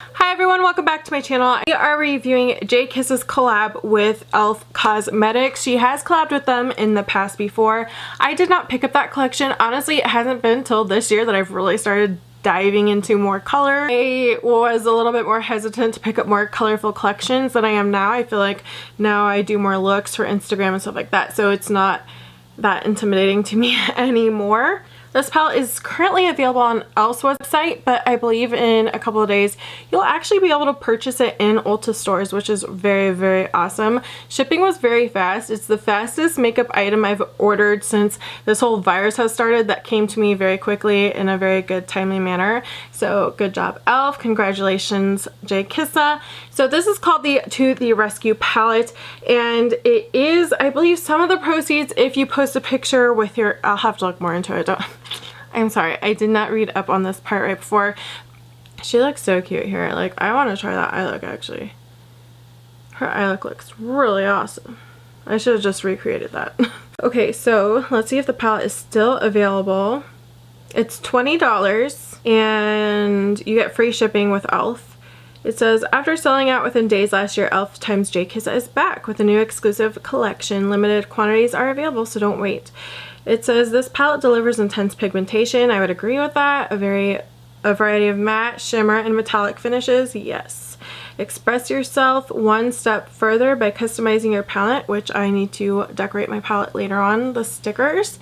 Hi everyone, welcome back to my channel. We are reviewing JKISSA's collab with e.l.f. Cosmetics. She has collabed with them in the past before. I did not pick up that collection. Honestly, it hasn't been until this year that I've really started diving into more color. I was a little bit more hesitant to pick up more colorful collections than I am now. I feel like now I do more looks for Instagram and stuff like that, so it's not that intimidating to me anymore. This palette is currently available on e.l.f.'s website, but I believe in a couple of days you'll actually be able to purchase it in Ulta stores, which is very, very awesome. Shipping was very fast. It's the fastest makeup item I've ordered since this whole virus has started that came to me very quickly in a very good, timely manner. So good job, e.l.f. Congratulations, JKISSA. So this is called the To the Rescue palette, and it is, I believe, some of the proceeds if you post a picture with your, I'll have to look more into it. I'm sorry, I did not read up on this part right before. She looks so cute here. Like, I want to try that eye look actually. Her eye look looks really awesome. I should have just recreated that. Okay, so let's see if the palette is still available. It's $20 and you get free shipping with e.l.f. It says, after selling out within days last year, e.l.f. times JKISSA is back with a new exclusive collection. Limited quantities are available, so don't wait. It says, this palette delivers intense pigmentation. I would agree with that. A variety of matte, shimmer, and metallic finishes. Yes. Express yourself one step further by customizing your palette, which I need to decorate my palette later on, the stickers.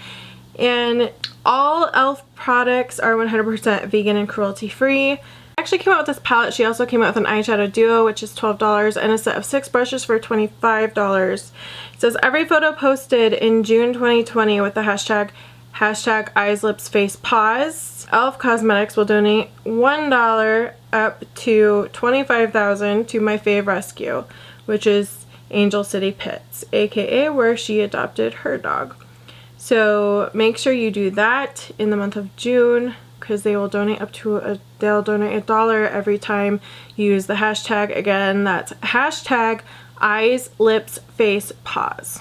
And all e.l.f. products are 100% vegan and cruelty-free. Actually came out with this palette. She also came out with an eyeshadow duo, which is $12, and a set of 6 brushes for $25. It says, every photo posted in June 2020 with the hashtag eyes, lips, face, paws. e.l.f. Cosmetics will donate $1 up to $25,000 to my fave rescue, which is Angel City Pets, aka where she adopted her dog. So make sure you do that in the month of June, because they will donate up to they'll donate $1 every time you use the hashtag. Again, that's hashtag eyes, lips, face, paws.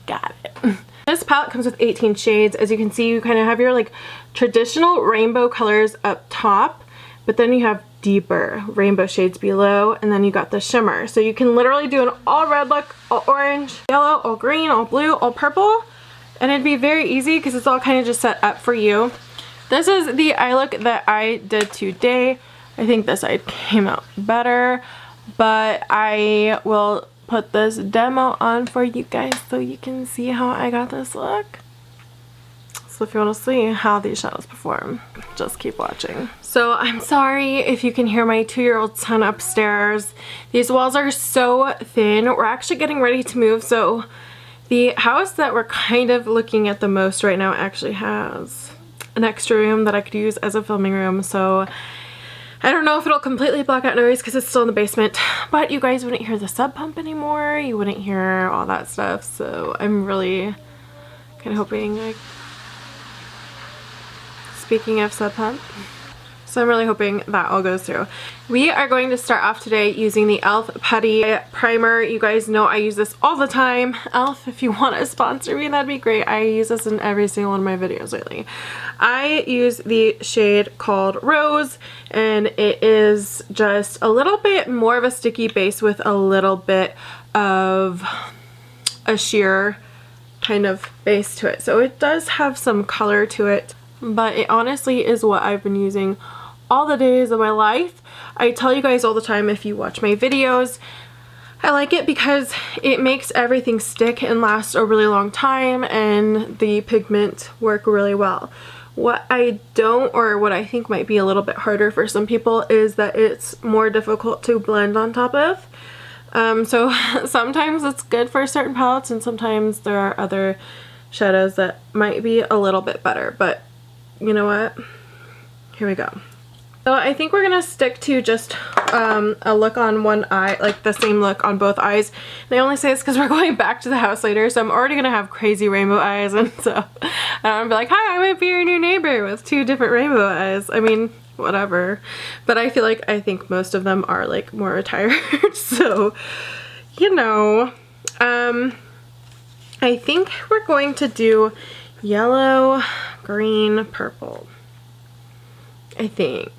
Got it. This palette comes with 18 shades. As you can see, you kind of have your like traditional rainbow colors up top, but then you have deeper rainbow shades below, and then you got the shimmer. So you can literally do an all red look, all orange, yellow, all green, all blue, all purple, and it'd be very easy because it's all kind of just set up for you. This is the eye look that I did today. I think this side came out better, but I will put this demo on for you guys so you can see how I got this look. So if you want to see how these shadows perform, just keep watching. So I'm sorry if you can hear my 2-year-old son upstairs. These walls are so thin. We're actually getting ready to move, so the house that we're kind of looking at the most right now actually has an extra room that I could use as a filming room, so I don't know if it'll completely block out noise because it's still in the basement, but you guys wouldn't hear the sub pump anymore, you wouldn't hear all that stuff, so I'm really kind of hoping, like, speaking of sub pump, so I'm really hoping that all goes through. We are going to start off today using the e.l.f. Putty Primer. You guys know I use this all the time. e.l.f., if you want to sponsor me, that'd be great. I use this in every single one of my videos lately. I use the shade called Rose, and it is just a little bit more of a sticky base with a little bit of a sheer kind of base to it. So it does have some color to it, but it honestly is what I've been using all the days of my life. I tell you guys all the time, if you watch my videos, I like it because it makes everything stick and last a really long time, and the pigment work really well. What I don't, or what I think might be a little bit harder for some people, is that it's more difficult to blend on top of. So sometimes it's good for certain palettes, and sometimes there are other shadows that might be a little bit better, but you know what? Here we go. So I think we're gonna stick to just a look on one eye, like the same look on both eyes. And I only say this because we're going back to the house later, so I'm already gonna have crazy rainbow eyes, and so I don't wanna be like, hi, I might be your new neighbor with 2 different rainbow eyes. I mean, whatever. But I feel like I think most of them are like more retired, so you know. I think we're going to do yellow, green, purple. I think.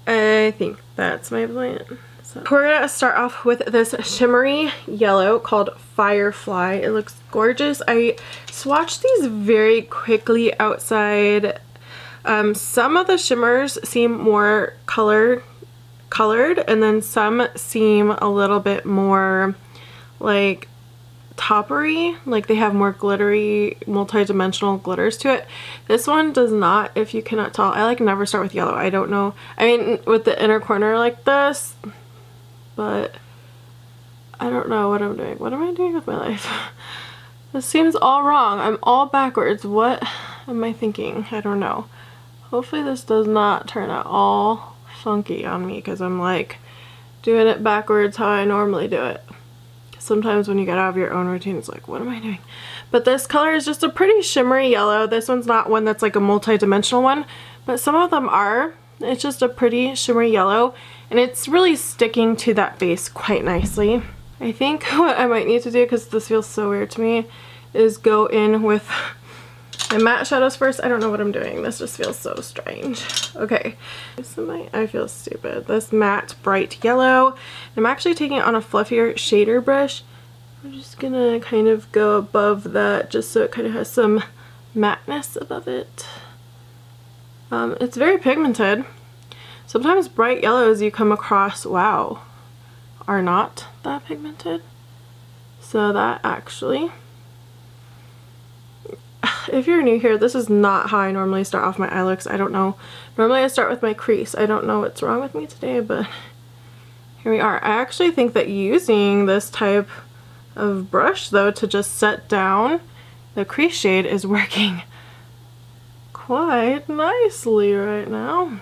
I think that's my plan. So we're gonna start off with this shimmery yellow called Firefly. It looks gorgeous. I swatched these very quickly outside. Some of the shimmers seem more colored, and then some seem a little bit more like toppery, like they have more glittery, multi-dimensional glitters to it. This one does not, if you cannot tell. I like never start with yellow. I don't know. I mean, with the inner corner like this, but I don't know what I'm doing. What am I doing with my life? This seems all wrong. I'm all backwards. What am I thinking? I don't know. Hopefully this does not turn out all funky on me because I'm like doing it backwards how I normally do it. Sometimes when you get out of your own routine, it's like, what am I doing? But this color is just a pretty shimmery yellow. This one's not one that's like a multi-dimensional one, but some of them are. It's just a pretty shimmery yellow, and it's really sticking to that base quite nicely. I think what I might need to do, because this feels so weird to me, is go in with my matte shadows first. I don't know what I'm doing. This just feels so strange. Okay, I feel stupid. This matte bright yellow. I'm actually taking it on a fluffier shader brush. I'm just gonna kind of go above that just so it kind of has some matteness above it. It's very pigmented. Sometimes bright yellows you come across, wow, are not that pigmented. So that actually, if you're new here, this is not how I normally start off my eye looks. I don't know. Normally I start with my crease. I don't know what's wrong with me today, but here we are. I actually think that using this type of brush though to just set down the crease shade is working quite nicely right now.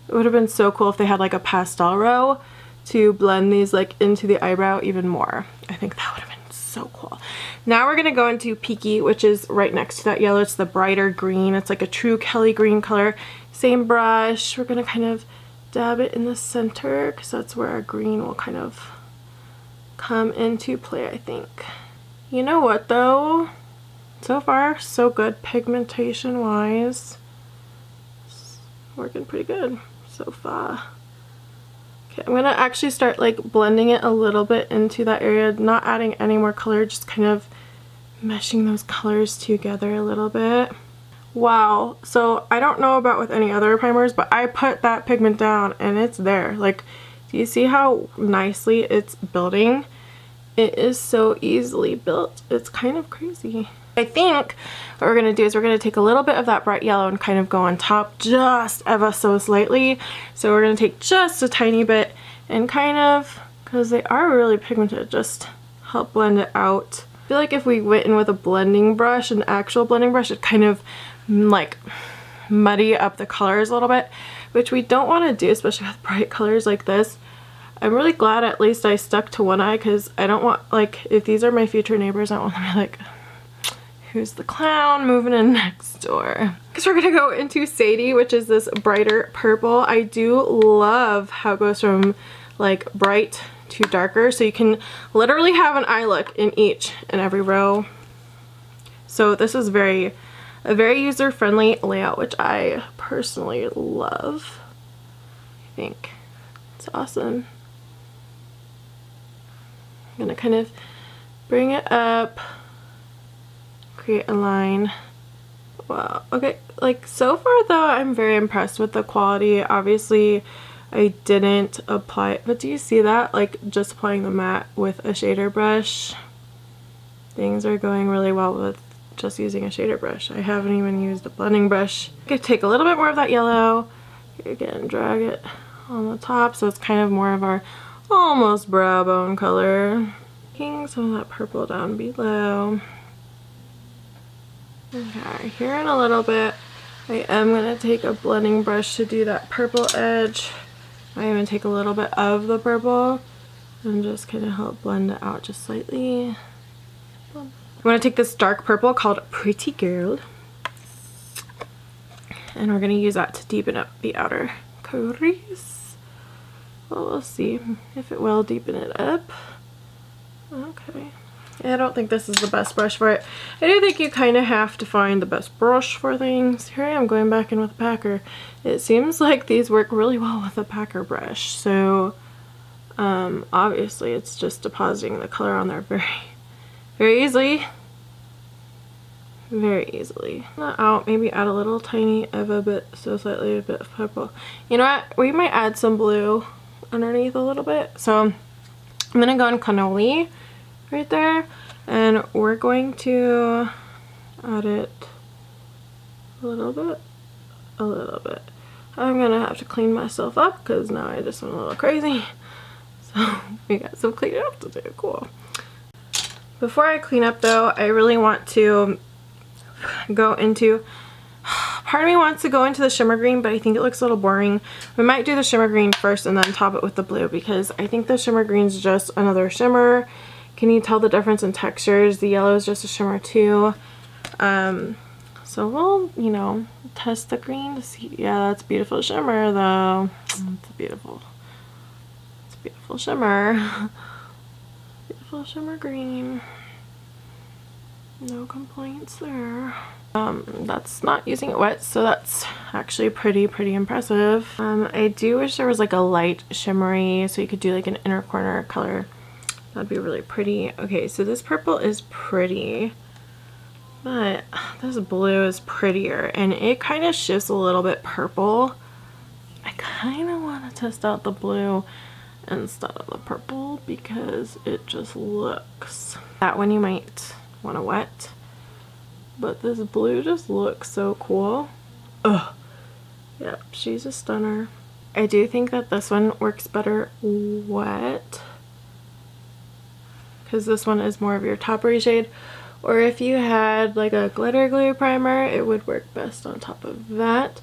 It would have been so cool if they had like a pastel row to blend these like into the eyebrow even more. I think that would have been so cool. Now we're gonna go into Peaky, which is right next to that yellow. It's the brighter green. It's like a true Kelly green color. Same brush. We're gonna kind of dab it in the center because that's where our green will kind of come into play, I think. You know what though? So far, so good pigmentation wise. It's working pretty good so far. Okay, I'm gonna actually start like blending it a little bit into that area, not adding any more color, just kind of meshing those colors together a little bit. Wow, so I don't know about with any other primers, but I put that pigment down and it's there. Like, do you see how nicely it's building? It is so easily built. It's kind of crazy. I think what we're going to do is we're going to take a little bit of that bright yellow and kind of go on top just ever so slightly. So we're going to take just a tiny bit and kind of, because they are really pigmented, just help blend it out. I feel like if we went in with a blending brush, an actual blending brush, it'd kind of like muddy up the colors a little bit, which we don't want to do, especially with bright colors like this. I'm really glad at least I stuck to one eye because I don't want, like, if these are my future neighbors, I don't want them to be like, who's the clown moving in next door? Because we're gonna go into Sadie, which is this brighter purple. I do love how it goes from like bright to darker, so you can literally have an eye look in each and every row. So this is a very user-friendly layout, which I personally love. I think it's awesome. I'm gonna kind of bring it up, create a line. Wow, okay, like so far though I'm very impressed with the quality. Obviously I didn't apply it, but do you see that? Like just applying the matte with a shader brush, things are going really well with just using a shader brush. I haven't even used a blending brush. I could take a little bit more of that yellow, again drag it on the top so it's kind of more of our almost brow bone color. Taking some of that purple down below. Okay, here in a little bit I am going to take a blending brush to do that purple edge. I even take a little bit of the purple and just kind of help blend it out just slightly. I'm going to take this dark purple called Pretty Girl, and we're going to use that to deepen up the outer crease. Well, we'll see if it will deepen it up. Okay. I don't think this is the best brush for it. I do think you kind of have to find the best brush for things. Here I am going back in with a packer. It seems like these work really well with a packer brush. So obviously it's just depositing the color on there very easily. Very easily. Not out, maybe add a little tiny of a bit, so slightly a bit of purple. You know what? We might add some blue underneath a little bit. So I'm gonna go in cannoli right there, and we're going to add it a little bit. I'm gonna have to clean myself up because now I just went a little crazy. So we got some cleaning up to do. Cool. Before I clean up though, I really want to go into, part of me wants to go into the shimmer green, but I think it looks a little boring. We might do the shimmer green first and then top it with the blue, because I think the shimmer green is just another shimmer. Can you tell the difference in textures? The yellow is just a shimmer too. So we'll, you know, test the green to see. Yeah, that's beautiful shimmer though. It's a beautiful shimmer. Beautiful shimmer green. No complaints there. That's not using it wet, so that's actually pretty impressive. I do wish there was like a light shimmery, so you could do like an inner corner color. That'd be really pretty. Okay, so this purple is pretty, but this blue is prettier, and it kind of shifts a little bit purple. I kind of want to test out the blue instead of the purple because it just looks, that one you might want to wet, but this blue just looks so cool. Ugh. Yep, she's a stunner. I do think that this one works better wet, because this one is more of your toppery shade, or if you had like a glitter glue primer, it would work best on top of that.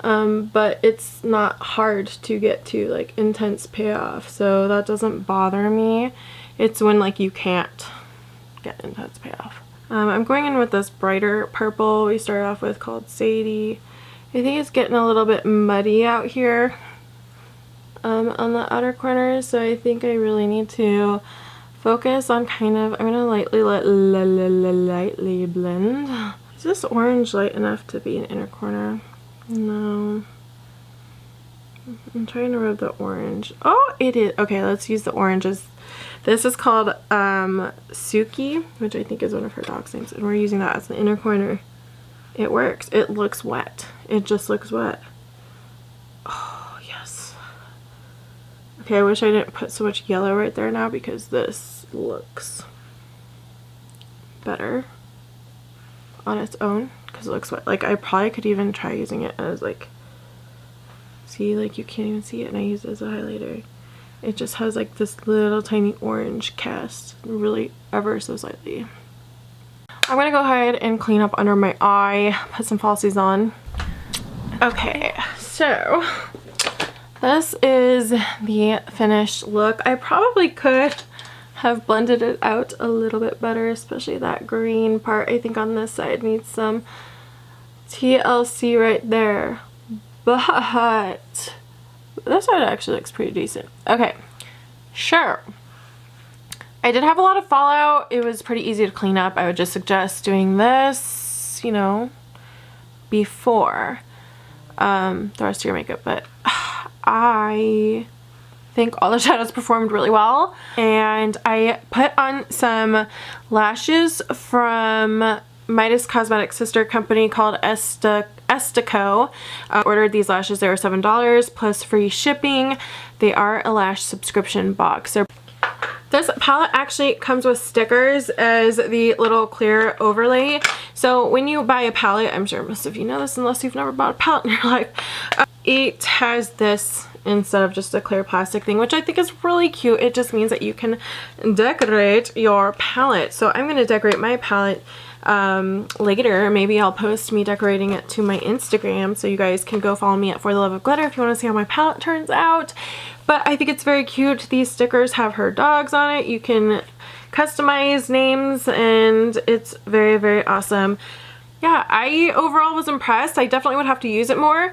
But it's not hard to get to like intense payoff, so that doesn't bother me. It's when like you can't get intense payoff. I'm going in with this brighter purple we started off with called Sadie. I think it's getting a little bit muddy out here on the outer corners, so I think I really need to focus on kind of, I'm gonna lightly lightly blend. Is this orange light enough to be an inner corner? No. I'm trying to rub the orange. Oh, it is. Okay, let's use the oranges. This is called Suki, which I think is one of her dog's names, and we're using that as the inner corner. It works. It looks wet. It just looks wet. Oh, yes. Okay, I wish I didn't put so much yellow right there now, because this looks better on its own, because it looks wet. Like, I probably could even try using it as like, see, like you can't even see it, and I use it as a highlighter. It just has like this little tiny orange cast, really ever so slightly. I'm gonna go ahead and clean up under my eye, put some falsies on. Okay, so this is the finished look. I probably could have blended it out a little bit better, especially that green part. I think on this side needs some TLC right there, but this side actually looks pretty decent. Okay, sure. I did have a lot of fallout. It was pretty easy to clean up. I would just suggest doing this, you know, before the rest of your makeup, but I think all the shadows performed really well. And I put on some lashes from Midas Cosmetics' sister company called Estico. Ordered these lashes. They were $7 plus free shipping. They are a lash subscription box. This palette actually comes with stickers as the little clear overlay. So when you buy a palette, I'm sure most of you know this unless you've never bought a palette in your life, it has this instead of just a clear plastic thing, which I think is really cute. It just means that you can decorate your palette. So I'm going to decorate my palette later. Maybe I'll post me decorating it to my Instagram, so you guys can go follow me at For the Love of Glitter if you want to see how my palette turns out. But I think it's very cute. These stickers have her dogs on it. You can customize names, and it's very awesome. Yeah, I overall was impressed. I definitely would have to use it more.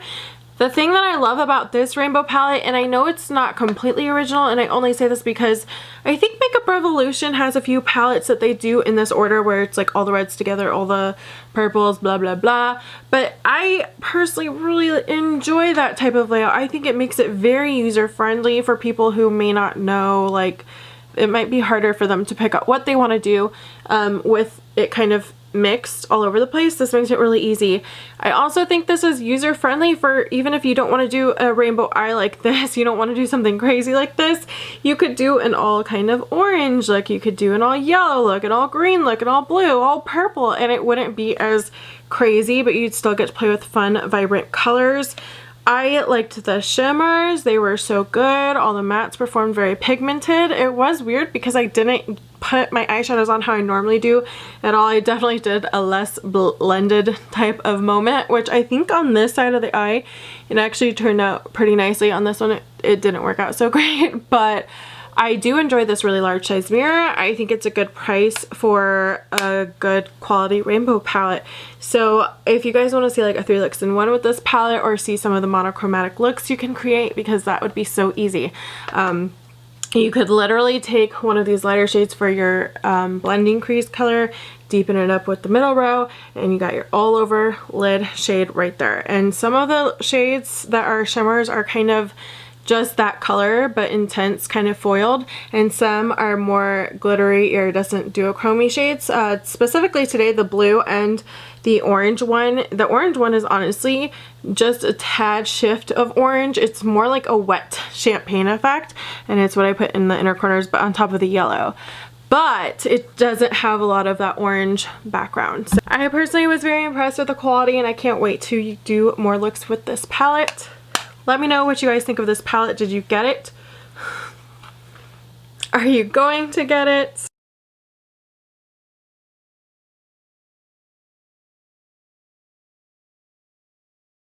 The thing that I love about this rainbow palette, and I know it's not completely original, and I only say this because I think Makeup Revolution has a few palettes that they do in this order where it's like all the reds together, all the purples, blah blah blah, but I personally really enjoy that type of layout. I think it makes it very user-friendly for people who may not know, like it might be harder for them to pick up what they want to do with it kind of mixed all over the place. This makes it really easy. I also think this is user friendly for even if you don't want to do a rainbow eye like this, you don't want to do something crazy like this, you could do an all kind of orange look, you could do an all yellow look, an all green look, an all blue, all purple, and it wouldn't be as crazy, but you'd still get to play with fun, vibrant colors. I liked the shimmers, they were so good. All the mattes performed very pigmented. It was weird because I didn't put my eyeshadows on how I normally do at all. I definitely did a less blended type of moment, which I think on this side of the eye it actually turned out pretty nicely. On this one it didn't work out so great, but I do enjoy this really large size mirror. I think it's a good price for a good quality rainbow palette. So if you guys want to see like a 3 looks in 1 with this palette, or see some of the monochromatic looks you can create, because that would be so easy. You could literally take one of these lighter shades for your blending crease color, deepen it up with the middle row, and you got your all over lid shade right there. And some of the shades that are shimmers are kind of just that color but intense, kind of foiled, and some are more glittery iridescent duochrome shades. Specifically today, the blue and the orange one. The orange one is honestly just a tad shift of orange. It's more like a wet champagne effect, and it's what I put in the inner corners but on top of the yellow, but it doesn't have a lot of that orange background. So I personally was very impressed with the quality, and I can't wait to do more looks with this palette. Let me know what you guys think of this palette. Did you get it? Are you going to get it?